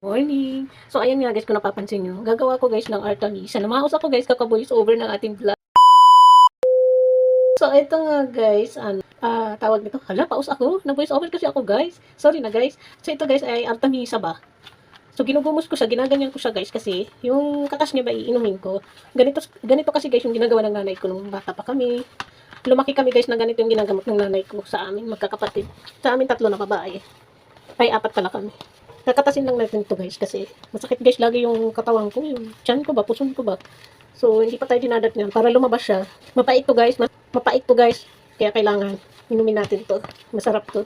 Morning! So, ayan nga guys, kung napapansin nyo, gagawa ko guys ng Artemisa. Namaos ako guys, kaka-voice over ng ating vlog. So, ito nga guys, tawag nito, hala, paus ako, nag-voice over kasi ako guys. Sorry na guys. So, ito guys ay Artemisa ba? So, ginugumos ko siya, ginaganyan ko siya guys kasi yung katas niya ba iinumin ko. Ganito kasi guys yung ginagawa ng nanay ko nung bata pa kami. Lumaki kami guys na ganito yung ginagamot ng nanay ko sa amin, magkakapatid. Sa amin tatlo na babae. Ay, apat pala kami. Kakatasin lang natin to guys kasi masakit guys lagi yung katawan ko, yung tiyan ko ba, puson ko ba. So, hindi pa tayo dinadat niyan para lumabas siya. Mapait to guys, mapait to guys. Kaya kailangan inumin natin to. Masarap to.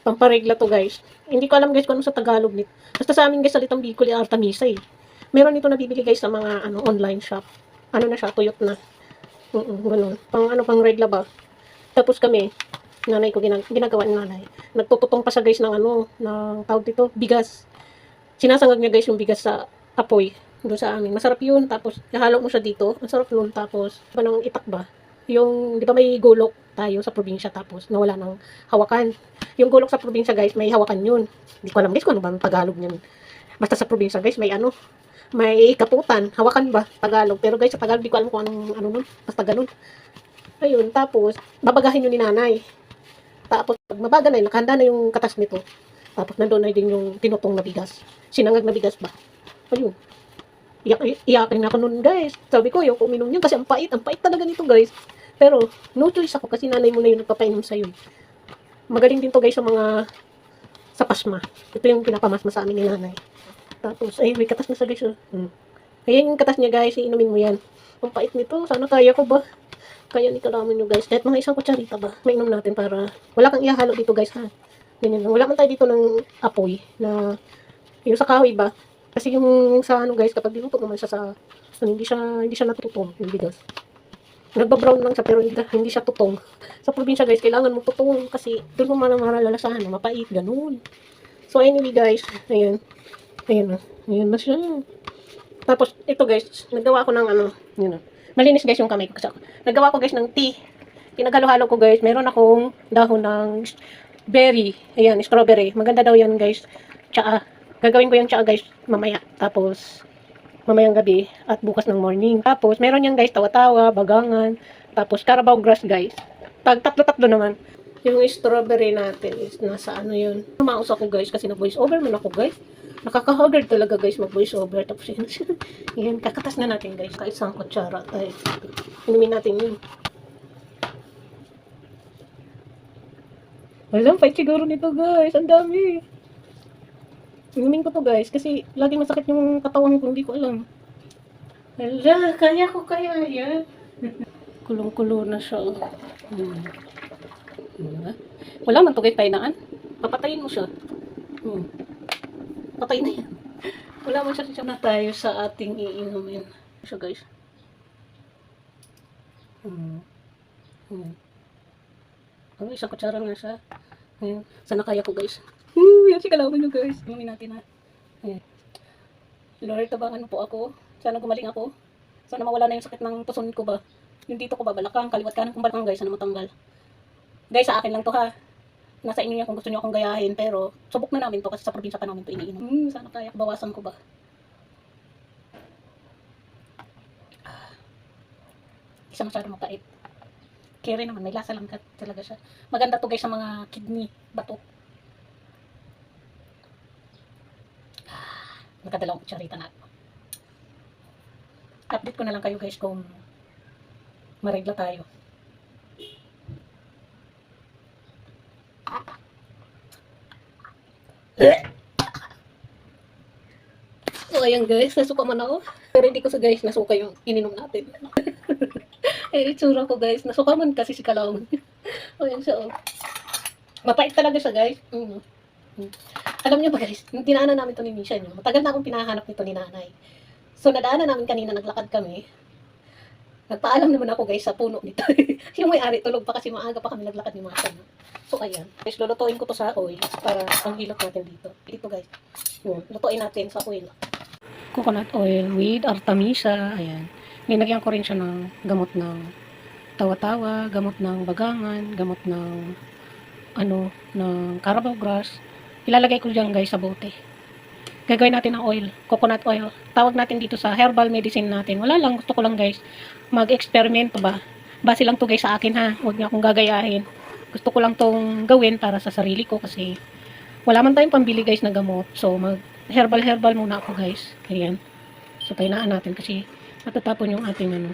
Pamparegla to guys. Hindi ko alam guys kung ano sa Tagalog nito. Basta sa amin guys, salitang Bicol yung Artemisa eh. Meron nito nabibili guys sa mga online shop. Ano na siya, tuyot na. Ganun. Pang regla ba. Tapos kami, nanay ko ginagawa ni nanay. Nagtututong pa siya guys ng ng tawag dito, bigas. Sinasangag niya guys yung bigas sa apoy doon sa amin. Masarap yun. Tapos ihalo mo siya dito. Ang sarap yun. Tapos pa ng itak ba? Yung, di ba may gulok tayo sa probinsya tapos nawala ng hawakan. Yung gulok sa probinsya guys, may hawakan yun. Hindi ko alam guys kung ano ba ang Tagalog niyan. Basta sa probinsya guys, may kaputan. Hawakan ba? Tagalog. Pero guys, sa Tagalog, di ko alam kung anong nun. Basta ganun. Ayun, tapos, babagahin yun ni nanay. Tapos, pag mabaga na yun, nakahanda na yung katas nito. Tapos, nandoon na din yung tinutong na bigas. Sinangag na bigas ba? Ayun. Iyakin na ako nun, guys. Sabi ko, yung uminom yun kasi ang pait talaga nito, guys. Pero, no choice ako kasi nanay mo na yung nagpapainom sa'yo. Magaling din to, guys, sa mga sa pasma. Ito yung pinapamasma sa amin ni nanay. Tapos, ay, may katas na sa guys. Ayan yung katas niya, guys. Iinumin mo yan. Ang pait nito. Sana kaya ko ba? Kaya nito namin nyo, guys. Kahit mga isang kutsarita ba, mainom natin para wala kang ihalo dito, guys, ha. Ganyan lang. Wala man tayo dito ng apoy na yung sa kahoy ba. Kasi yung sa guys, kapag dinuto naman siya sa hindi siya natutong yung bigas. Nagba-brown lang siya pero hindi siya tutong. Sa probinsya guys, kailangan mo tutong kasi doon mo malalasahan, mapait, ganun. So anyway guys, ayan. Ayan na. Ayan na siya. Tapos ito guys, naggawa ko ng yun na. Malinis guys yung kamay ko. Naggawa ko guys ng tea. Pinaghalo-halo ko guys. Meron akong dahon ng berry. Ayan, strawberry. Maganda daw yan guys. Tsaa. Gagawin ko yung tsaa guys mamaya. Tapos, mamayang gabi at bukas ng morning. Tapos, meron yan guys, tawa-tawa, bagangan. Tapos, Carabao grass guys. Tatlo-tatlo naman. Yung strawberry natin is nasa yun. Maus ako guys kasi na-voice over man ako guys. Nakaka-haggard talaga guys mag-voice over. Tapos yun, yan, kakatas na natin guys. Kaisang kutsara. Ay, inumin natin yun. Alam, fight siguro nito guys. Ang dami. Inumin ko to guys kasi lagi masakit yung katawan ko. Hindi ko alam. Hala, kaya yan. Kulong-kulo na siya. Wala man to guys tainaan. Papatayin mo siya. Patay na yan. Wala man siya na tayo sa ating iinumin. Siya guys. Oh, isang kutsara nga siya. Ayan. Sana kaya ko guys. Yan si kalaban nyo guys. Inumin natin ha. Ayan. Lord, tabangan mo po ako. Sana gumaling ako. Sana mawala na yung sakit ng puson ko ba. Yung dito ko ba balakang, kaliwat kanan kong balakang guys. Sana matanggal. Guys, sa akin lang to ha. Nasa inyo yan kung gusto nyo akong gayahin. Pero, subok na namin to kasi sa probinsya pa namin to iniinom. Sana kaya, bawasan ko ba. Isa masyado mapait. Kere naman, may lasa lang talaga siya. Maganda to guys sa mga kidney, bato. Nakadalawang kutsarita na. Update ko na lang kayo guys kung maregla tayo. So ayan guys, nasuka man ako. Pero hindi ko sa guys nasuka yung ininom natin. Eh, itsura ko guys, nasuka man kasi si Kalawang. Ayan siya oh. Mapait talaga siya guys. Alam niyo ba guys, yung dinaanan namin to ni Misha nyo, matagal na akong pinahanap nito ni nanay. So nadaanan namin kanina, naglakad kami. Nagpaalam naman ako guys sa puno nito. Yung may-ari tulog pa kasi maaga pa kami naglakad ni Masha. So ayan, guys, lulutuin ko to sa oil para ang hilot natin dito. Dito guys. Lutuin natin sa oil. Coconut oil with Artemisa. Ayan. Nilagyan ko rin siya ng gamot ng tawa-tawa, gamot ng bagangan, gamot ng ng Carabao grass. Ilalagay ko diyan guys sa bote. Gagawin natin ng oil, coconut oil. Tawag natin dito sa herbal medicine natin. Wala lang, gusto ko lang guys, mag-experiment ba. Base lang to guys sa akin ha, huwag niyo akong gagayahin. Gusto ko lang tong gawin para sa sarili ko kasi wala man tayong pambili guys na gamot. So, mag herbal muna ako guys. Ayan. So, pahinaan natin kasi matatapon yung ating ano.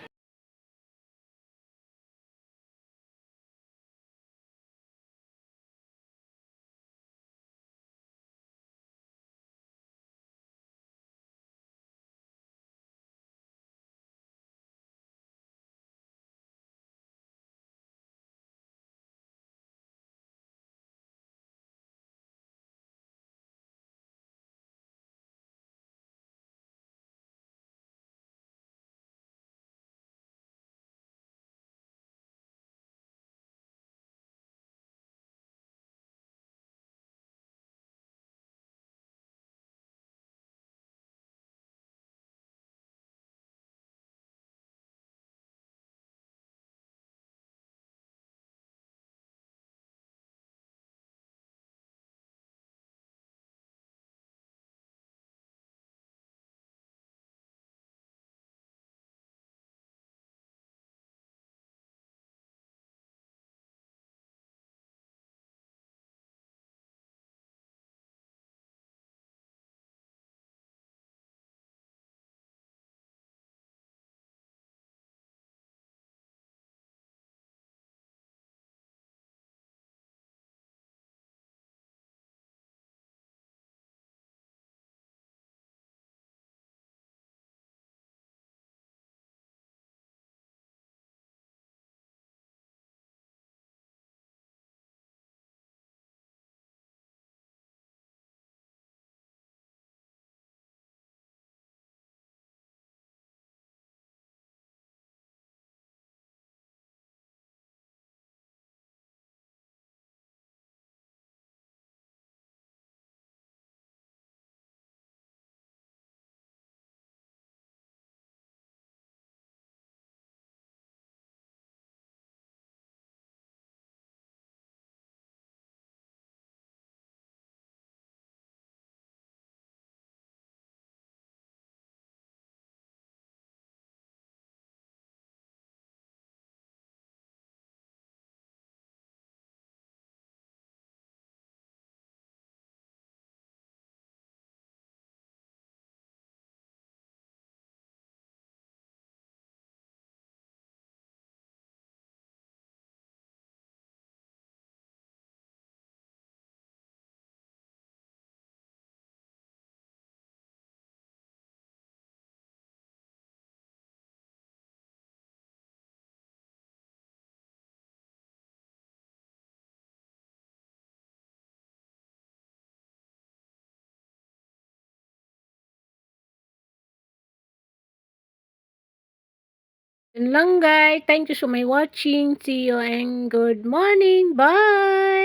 Yun lang guys. Thank you so much watching. See you and good morning. Bye!